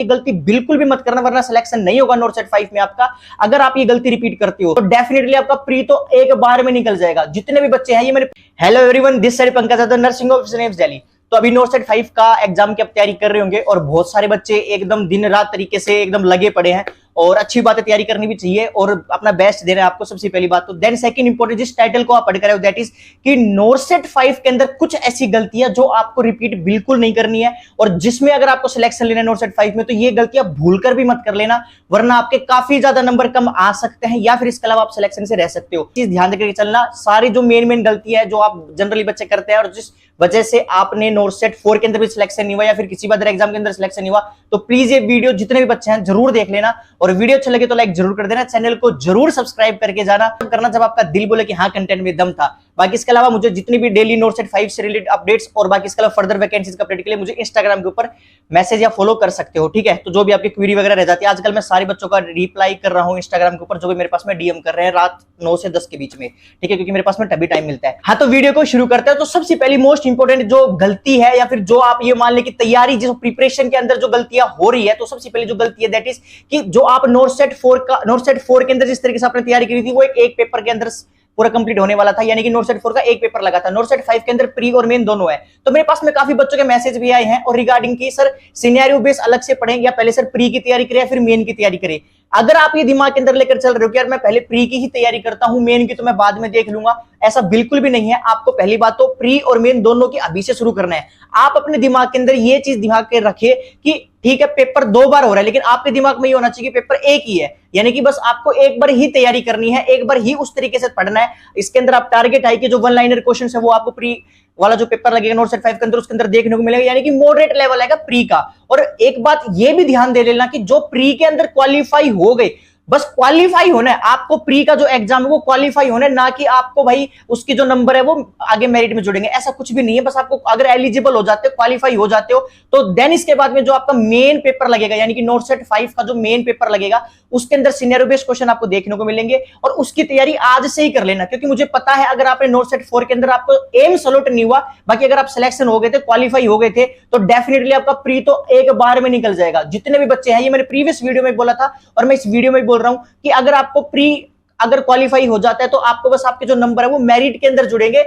ये गलती बिल्कुल भी मत करना, वरना सिलेक्शन नहीं होगा नॉर्थ सेट 5 में आपका। अगर आप ये गलती रिपीट करते हो तो डेफिनेटली आपका प्री तो एक बार में निकल जाएगा। जितने भी बच्चे हैं ये मेरे hello everyone, this side Pankaj Yadav, nursing officer AIIMS Delhi. तो अभी नॉर्थ सेट 5 का एग्जाम की आप तैयारी कर रहे होंगे और बहुत सारे बच्चे एकदम दिन रात तरीके से एकदम लगे पड़े हैं और अच्छी बात है, तैयारी करनी भी चाहिए और अपना बेस्ट दे रहे हैं आपको, सबसे पहली बात तो। देन सेकंड इंपॉर्टेंट, जिस टाइटल को आप पढ़ कर रहे हो दैट इज कि नॉर्थ सेट 5 के अंदर कुछ ऐसी गलतियां जो आपको रिपीट बिल्कुल नहीं करनी है, और जिसमें अगर आपको सिलेक्शन लेना है नॉर्थ सेट 5 में तो ये गलतियां भूलकर भी मत कर लेना, वरना आपके काफी ज्यादा नंबर कम आ सकते हैं या फिर इसके अलावा आप सिलेक्शन से रह सकते हो। चीज ध्यान देकर चलना, सारी जो मेन गलतियां है जो आप जनरली बच्चे करते हैं और जिस वजह से आपने नॉर्थ सेट 4 के अंदर भी सिलेक्शन नहीं हुआ या फिर किसी भी अदर एग्जाम के अंदर सिलेक्शन नहीं हुआ, तो प्लीज ये वीडियो जितने भी बच्चे हैं जरूर देख लेना, और वीडियो अच्छा लगे तो लाइक जरूर कर देना, चैनल को जरूर सब्सक्राइब करके जाना करना जब आपका दिल बोले कि हाँ कंटेंट में दम था। बाकी इसके अलावा मुझे जितनी भी डेली नॉर्थ सेट 5 से रिलेटेड अपडेट्स और बाकी इसके अलावा फर्दर वैकेंसीज का अपडेट के लिए मुझे इंस्टाग्राम के ऊपर मैसेज या फॉलो कर सकते हो, ठीक है। तो जो भी आपकी क्वेरी वगैरह रह जाती है, आजकल मैं सारे बच्चों का रिप्लाई कर रहा हूं इंस्टाग्राम के ऊपर, जो भी मेरे पास में डीएम कर रहे हैं रात 9 से 10 के बीच में, ठीक है, क्योंकि मेरे पास में तभी टाइम मिलता है। हाँ, तो वीडियो को शुरू करते हैं। तो सबसे पहली मोस्ट इंपोर्टेंट जो गलती है या फिर जो आप ये मान ले कि तैयारी जिस प्रिपरेशन के अंदर जो गलतियां हो रही है, तो सबसे पहले जो गलती है दैट इज कि जो आप नॉर्थ सेट 4 के अंदर जिस तरीके से आपने तैयारी की थी वो एक पेपर के अंदर पूरा कंप्लीट होने वाला था, यानी कि नॉर्थ सेट 4 का एक पेपर लगा था। नॉर्थ सेट 5 के अंदर प्री और मेन दोनों है। तो मेरे पास में काफी बच्चों के मैसेज भी आए हैं और रिगार्डिंग की सर सिनेरियो बेस अलग से पढ़ें या पहले सर प्री की तैयारी करें या फिर मेन की तैयारी करें। अगर आप ये दिमाग के अंदर लेकर चल रहे हो कि यार मैं पहले प्री की ही तैयारी करता हूं, मेन की तो मैं बाद में देख लूंगा, ऐसा बिल्कुल भी नहीं है। आपको पहली बात तो प्री और मेन दोनों की अभी से शुरू करना है। आप अपने दिमाग के अंदर ये चीज दिमाग के रखिए कि ठीक है पेपर 2 बार हो रहा है, लेकिन आपके दिमाग में ये होना चाहिए कि पेपर एक ही है, यानी कि बस आपको एक बार ही तैयारी करनी है, एक बार ही उस तरीके से पढ़ना है। इसके अंदर आप टारगेट है कि जो 1 लाइनर क्वेश्चन है वो आपको प्री वाला जो पेपर लगेगा नॉर्थ सेट 5 के अंदर उसके अंदर देखने को मिलेगा, यानी कि मॉडरेट लेवल आएगा प्री का। और एक बात ये भी ध्यान दे लेना कि जो प्री के अंदर क्वालिफाई हो गए, बस क्वालिफाई होना है आपको, प्री का जो एग्जाम है वो क्वालिफाई होना है, ना कि आपको भाई उसकी जो नंबर है वो आगे मेरिट में जुड़ेंगे, ऐसा कुछ भी नहीं है। बस आपको अगर एलिजिबल हो जाते हो, क्वालिफाई हो जाते हो, तो देन इसके बाद में जो आपका मेन पेपर लगेगा, यानी कि नॉर्थ सेट 5 का जो मेन पेपर लगेगा उसके अंदर सिनेरियो बेस्ड क्वेश्चन आपको देखने को मिलेंगे, और उसकी तैयारी आज से ही कर लेना, क्योंकि मुझे पता है अगर आपने नॉर्थ सेट 4 के अंदर आपको एम सलोट नहीं हुआ, बाकी अगर आप सिलेक्शन हो गए थे, क्वालिफाई हो गए थे, तो डेफिनेटली आपका प्री तो एक बार में निकल जाएगा। जितने भी बच्चे हैं, ये मैंने प्रीवियस वीडियो में बोला था और मैं इस वीडियो में बोल रहा हूं कि अगर आपको प्री अगर क्वालिफाई हो जाता है तो आपको बस आपके जो नंबर है वो मेरिट के अंदर जुड़ेंगे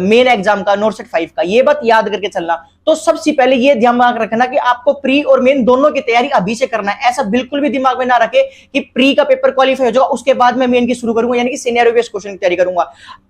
मेन एग्जाम का नॉर्थ सेट 5 का, ये बात याद करके चलना। तो सबसे पहले ये दिमाग रखना कि आपको प्री और मेन दोनों की तैयारी अभी से करना है। ऐसा बिल्कुल भी दिमाग में ना रखे कि प्री का पेपर क्वालिफाई हो जाएगा उसके बाद मैं मेन की शुरू करूंगा, यानी कि सिनेरियो बेस्ड क्वेश्चन की तैयारी करूंगा।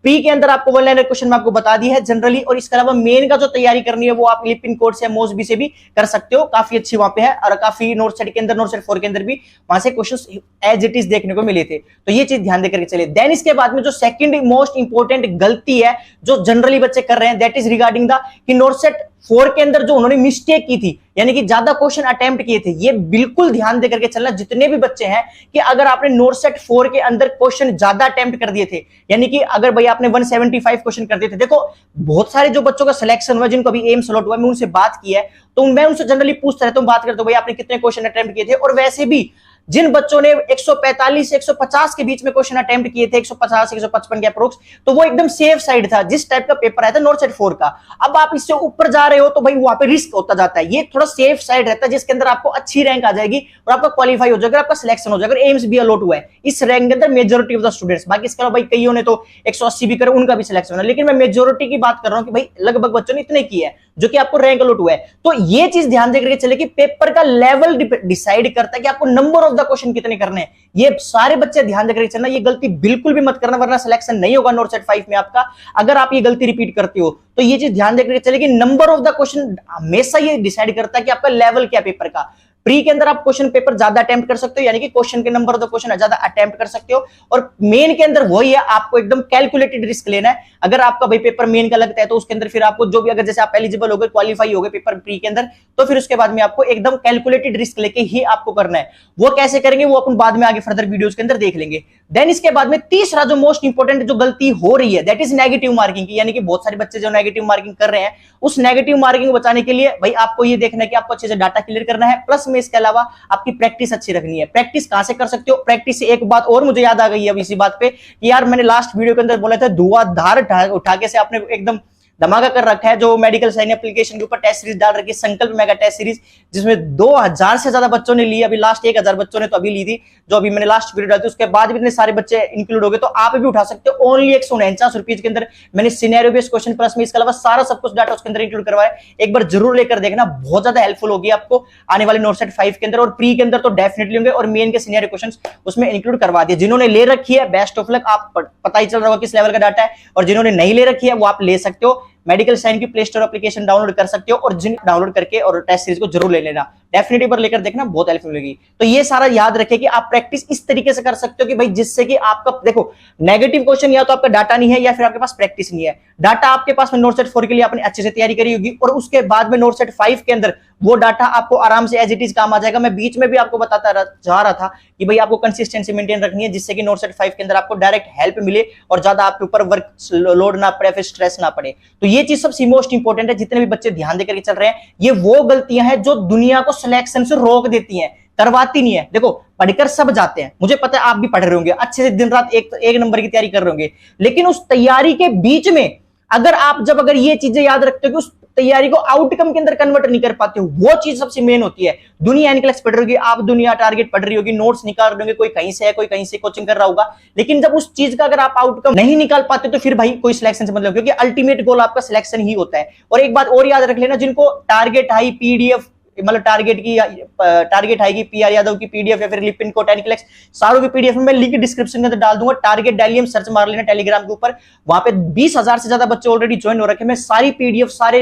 प्री के अंदर आपको 1 लाइनर क्वेश्चन मैं आपको बता दी है जनरली, और इसके अलावा मेन का जो तैयारी करनी है वो आप लिपिन कोड से मोसबी से भी कर सकते हो, काफी अच्छी वहां पे है, और काफी नॉर्थ सेट के अंदर नॉर्थ सेट 4 के अंदर भी वहां से क्वेश्चन एज इट इज देखने को मिले थे। तो ये चीज ध्यान देकर चलिए। देन इसके बाद में जो सेकंड मोस्ट इंपोर्टेंट गलती है जो जनरली बच्चे कर रहे हैं दैट इज रिगार्डिंग द कि नॉर्थ सेट 4 के अंदर जो उन्होंने मिस्टेक की थी, यानी कि ज्यादा क्वेश्चन अटेम्प्ट किए थे, ये बिल्कुल ध्यान देकर के चलना जितने भी बच्चे हैं कि अगर आपने नॉर्थ सेट 4 के अंदर क्वेश्चन ज्यादा अटेम्प्ट कर दिए थे, यानी कि अगर भाई आपने 175 क्वेश्चन कर दिए थे, देखो बहुत सारे जो बच्चों का सिलेक्शन हुआ जिनको अभी एम स्लॉट हुआ, मैं उनसे बात की है तो मैं उनसे जनरली पूछता रहता हूं, बात करता हूं भाई आपने कितने क्वेश्चन अटेम्प्ट किए थे, और वैसे भी जिन बच्चों ने 145 से 150 के बीच में क्वेश्चन अटेम्प्ट किए थे, 150 से 155 के अप्रोक्स, तो वो एकदम सेफ साइड था जिस टाइप का पेपर आया था नॉर्थ सेट 4 का। अब आप इससे ऊपर जा रहे हो तो भाई वहां पे रिस्क होता जाता है, ये थोड़ा सेफ साइड रहता है जिसके अंदर आपको अच्छी रैंक आ जाएगी और आपका क्वालिफाई हो जाएगा, आपका सिलेक्शन हो जाएगा, अगर एम्स भी अलॉट हुआ है इस रैंक के अंदर मेजोरिटी ऑफ द स्टूडेंट्स। बाकी इसके अलावा भाई कईयों ने तो 180 भी करे, उनका भी सिलेक्शन होना, लेकिन मैं मेजोरिटी की बात कर रहा हूं कि भाई लगभग बच्चों ने इतने किए हैं जो कि आपको रैंक अलॉट हुआ है। तो ये चीज ध्यान देकर के चले कि पेपर का लेवल डिसाइड करता है कि आपको नंबर ऑफ द क्वेश्चन कितने करने हैं। ये सारे बच्चे ध्यान देकर चलना, ये गलती बिल्कुल भी मत करना, वरना सिलेक्शन नहीं होगा नॉर्थ सेट 5 में आपका। अगर आप ये गलती रिपीट करते हो तो ये चीज ध्यान देकर चले कि नंबर ऑफ द क्वेश्चन हमेशा ये डिसाइड करता है कि आपका लेवल क्या पेपर का। प्री के अंदर आप क्वेश्चन पेपर ज्यादा अटेम्प्ट कर सकते हो, यानी कि क्वेश्चन के नंबर ऑफ द क्वेश्चन ज्यादा अटेम्प्ट कर सकते हो, और मेन के अंदर वही है, आपको एकदम कैलकुलेटेड रिस्क लेना है। अगर आपका भाई पेपर मेन का लगता है तो उसके अंदर फिर आपको जो भी, अगर जैसे आप एलिजिबल हो गए, क्वालिफाई हो गए पेपर प्री के अंदर, तो फिर उसके बाद में आपको एकदम कैलकुलेटेड रिस्क लेके ही आपको करना है। वो कैसे करेंगे वो अपन बाद में आगे फर्दर वीडियोस के अंदर देख लेंगे। देन इसके बाद में तीसरा जो मोस्ट इंपोर्टेंट जो गलती हो रही है दैट इज नेगेटिव मार्किंग की, यानी कि बहुत सारे बच्चे जो नेगेटिव मार्किंग कर रहे हैं, उस नेगेटिव मार्किंग को बचाने के लिए भाई आपको ये देखना है कि आपको अच्छे से डाटा क्लियर करना है, प्लस में इसके अलावा आपकी प्रैक्टिस अच्छी रखनी है। प्रैक्टिस कहां से कर सकते हो? प्रैक्टिस से एक बात और मुझे याद आ गई है अब इसी बात पे कि यार मैंने लास्ट वीडियो के अंदर बोला था धुआंधार उठा के से आपने एकदम धमाका कर रखा है। जो मेडिकल साइंस एप्लीकेशन के ऊपर टेस्ट सीरीज डाल रखी है, संकल्प मेगा टेस्ट सीरीज, जिसमें 2000 से ज्यादा बच्चों ने ली। अभी लास्ट 1000 बच्चों ने तो अभी ली थी, जो अभी मैंने लास्ट वीडियो डाली थी, उसके बाद भी इतने सारे बच्चे इंक्लूड हो गए। तो आप भी उठा सकते हो ओनली 149 रुपीज के अंदर। मैंने सिनेरियो बेस्ड क्वेश्चन प्लस में इसके अलावा सारा सब कुछ डाटा उसके अंदर इंक्लूड करवाया। एक बार जरूर लेकर देखना, बहुत ज्यादा हेल्पफुल होगी आपको आने वाले नोट सेट 5 के अंदर, और प्री के अंदर तो डेफिनेटली होंगे, और मेन के सिनेरियो क्वेश्चंस उसमें इंक्लूड करवा दिए। जिन्होंने ले रखी है बेस्ट ऑफ लक, आप पता ही चल रहा होगा किस लेवल का डाटा है, और जिन्होंने नहीं ले रखी है वो आप ले सकते हो। मेडिकल साइंस की प्ले स्टोर एप्लीकेशन डाउनलोड कर सकते हो, और जिन डाउनलोड करके और टेस्ट सीरीज को जरूर ले लेना, डेफिनेटली पर लेकर देखना, बहुत हेल्पफुल होगी। तो ये सारा याद रखें कि आप प्रैक्टिस इस तरीके से कर सकते हो कि भाई जिससे कि आपका देखो नेगेटिव क्वेश्चन या तो आपका डाटा नहीं है या फिर आपके पास प्रैक्टिस नहीं है। डाटा आपके पास में नोट सेट 4 के लिए आपने अच्छे से तैयारी करी होगी, और उसके बाद में नोट सेट 5 के अंदर वो डाटा आपको आराम से एज इट इज काम आ जाएगा। मैं बीच में भी आपको बताता जा रहा था कि भाई आपको कंसिस्टेंसी मेंटेन रखनी है, जिससे कि नोट सेट 5 के अंदर आपको डायरेक्ट हेल्प मिले और ज्यादा आपके ऊपर वर्क लोड ना पड़े, फिर स्ट्रेस ना पड़े। तो ये चीज सबसे मोस्ट इंपॉर्टेंट है। जितने भी बच्चे ध्यान देकर के चल रहे हैं, ये वो गलतियां हैं जो दुनिया को सिलेक्शन से रोक देती हैं, करवाती नहीं है। देखो पढ़कर सब जाते हैं, मुझे पता है आप भी पढ़ रहे होंगे अच्छे से, दिन रात एक नंबर की तैयारी कर रहे होंगे, लेकिन उस तैयारी के बीच में अगर ये चीजें याद रखते हो कि उस तैयारी को आउटकम के अंदर कन्वर्ट नहीं कर पाते हो, वो चीज सबसे मेन होती है। दुनिया एनक्लेक्स पढ़ रही होगी, आप दुनिया टारगेट पढ़ रही होगी, नोट्स निकाल रहे होंगे, कोई कहीं से है, कोई कहीं से कोचिंग कर रहा होगा, लेकिन जब उस चीज का अगर आप आउटकम नहीं निकाल पाते तो फिर भाई कोई सिलेक्शन से मतलब, क्योंकि अल्टीमेट गोल आपका सिलेक्शन ही होता है। और एक बात और याद रख लेना, जिनको टारगेट हाई पीडीएफ मतलब टारगेट आएगी पीआर यादव की पीडीएफ या फिर लिपिन को टेक्निकलेक्स सारों की पीडीएफ में मैं लिंक डिस्क्रिप्शन के अंदर डाल दूंगा। टारगेट डालियम सर्च मार लेना टेलीग्राम के ऊपर, वहां पे 20,000 से ज्यादा बच्चे ऑलरेडी ज्वाइन हो रखे हैं। मैं सारी पीडीएफ, सारे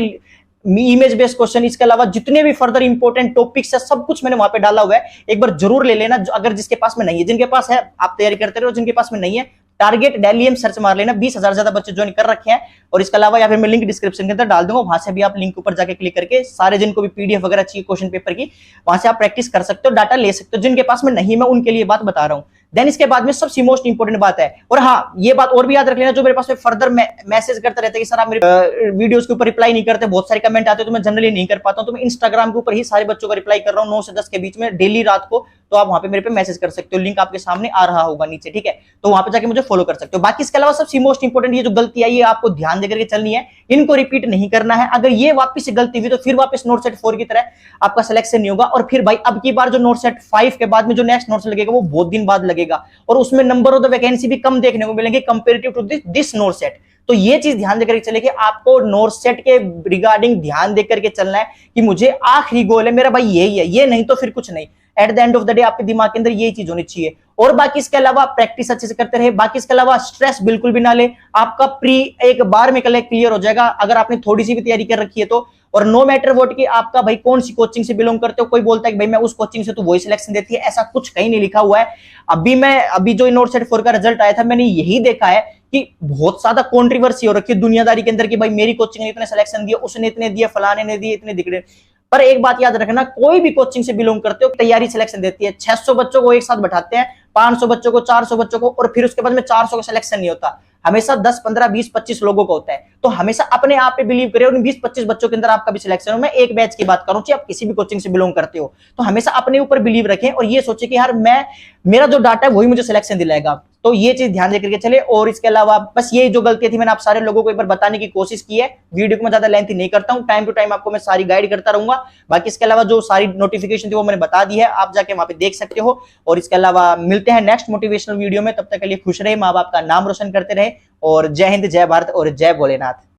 इमेज बेस्ड क्वेश्चन, इसके अलावा जितने भी फर्दर इंपॉर्टेंट टॉपिक्स है सब कुछ मैंने वहां पे डाला हुआ है। एक बार जरूर ले लेना, अगर जिसके पास में नहीं है। जिनके पास है आप तैयारी करते रहो, जिनके पास में नहीं है टारगेट डालियम सर्च मार लेना। 20,000 से ज्यादा बच्चे ज्वाइन कर रखे हैं, और इसके अलावा या फिर मैं लिंक डिस्क्रिप्शन के अंदर डाल दूंगा, वहां से भी आप लिंक ऊपर जाके क्लिक करके सारे जिनको भी पीडीएफ वगैरह चाहिए क्वेश्चन पेपर की, वहां से आप प्रैक्टिस कर सकते हो, डाटा ले सकते हो। जिनके पास में नहीं, मैं उनके लिए बात बता रहा हूं। देन इसके बाद में सबसे मोस्ट इंपोर्टेंट बात है, और हाँ ये बात और भी याद रख लेना, जो मेरे पास में फर्दर मैसेज करते रहते हैं कि सर आप मेरे वीडियोस के ऊपर रिप्लाई नहीं करते, बहुत सारे कमेंट आते हैं तो मैं जनरली नहीं कर पाता हूं, तो मैं इंस्टाग्राम के ऊपर ही सारे बच्चों का रिप्लाई कर रहा हूं 9 से 10 के बीच में डेली रात को। तो आप वहां पे मेरे पे मैसेज कर सकते हो, लिंक आपके सामने आ रहा होगा नीचे, ठीक है, तो वहां पे जाके मुझे फॉलो कर सकते हो। बाकी इसके अलावा सबसे मोस्ट इंपोर्टेंट ये जो गलती आई है आपको ध्यान देकर के चलनी है, इनको रिपीट नहीं करना है। अगर ये वापस से गलती हुई तो फिर वापस नोट सेट 4 की तरह आपका सिलेक्शन नहीं होगा, और फिर भाई अब की बार जो नोट सेट 5 के बाद में जो नेक्स्ट नोट लगेगा वो बहुत दिन बाद लगेगा, और उसमें नंबर ऑफ द वैकेंसी भी कम देखने को मिलेंगे comparative to this note set. तो ये चीज ध्यान देकर चले कि आपको नोट सेट के रिगार्डिंग ध्यान देकर के चलना है कि मुझे आखिरी गोल है मेरा भाई यही है, ये नहीं तो फिर कुछ नहीं। At the end of the day आपके दिमाग के अंदर यही चीज होनी चाहिए। और बाकी इसके अलावा प्रैक्टिस अच्छे से करते रहे, बाकी इसके अलावा स्ट्रेस बिल्कुल भी ना ले, आपका प्री एक बार में क्लियर हो जाएगा अगर आपने थोड़ी सी भी तैयारी कर रखी है तो। और नो मैटर व्हाट कि आपका भाई कौन सी कोचिंग से बिलोंग करते हो, कोई बोलता है कि भाई मैं उस कोचिंग से, तो वही सिलेक्शन देती है, ऐसा कुछ कहीं नहीं लिखा हुआ है। अभी जो नोट सेट 4 का रिजल्ट आया था मैंने यही देखा है कि बहुत ज्यादा कंट्रोवर्सी हो रखी है दुनियादारी के अंदर कि भाई मेरी कोचिंग ने इतने सिलेक्शन दिया, उसने इतने दिए, फलाने ने दिए इतने दिख रहे। पर एक बात याद रखना, कोई भी कोचिंग से बिलोंग करते हो तैयारी सिलेक्शन देती है। 600 बच्चों को एक साथ बैठाते हैं, 500 बच्चों को, 400 बच्चों को, और फिर उसके बाद में 400 का सिलेक्शन नहीं होता, हमेशा 10, 15, 20, 25 लोगों का होता है। तो हमेशा अपने आप पे बिलीव करें, और 20-25 बच्चों के अंदर आपका भी सिलेक्शन हो। मैं एक बैच की बात करूं, चाहे आप किसी भी कोचिंग से बिलोंग करते हो, तो हमेशा अपने ऊपर बिलीव रखें और ये सोचे कि यार मेरा जो डाटा है वही मुझे सिलेक्शन दिलाएगा। तो ये चीज ध्यान देकर के चले। और इसके अलावा बस ये जो गलती थी मैंने आप सारे लोगों को एक बार बताने की कोशिश की है। वीडियो को मैं ज्यादा लेंथी नहीं करता हूं, टाइम टू टाइम आपको मैं सारी गाइड करता रहूंगा। बाकी इसके अलावा जो सारी नोटिफिकेशन थी वो मैंने बता दी है, आप जाके वहां पे देख सकते हो। और इसके अलावा मिलते हैं नेक्स्ट मोटिवेशनल वीडियो में, तब तक के लिए खुश रहे, माँ बाप का नाम रोशन करते रहे, और जय हिंद, जय भारत और जय भोलेनाथ।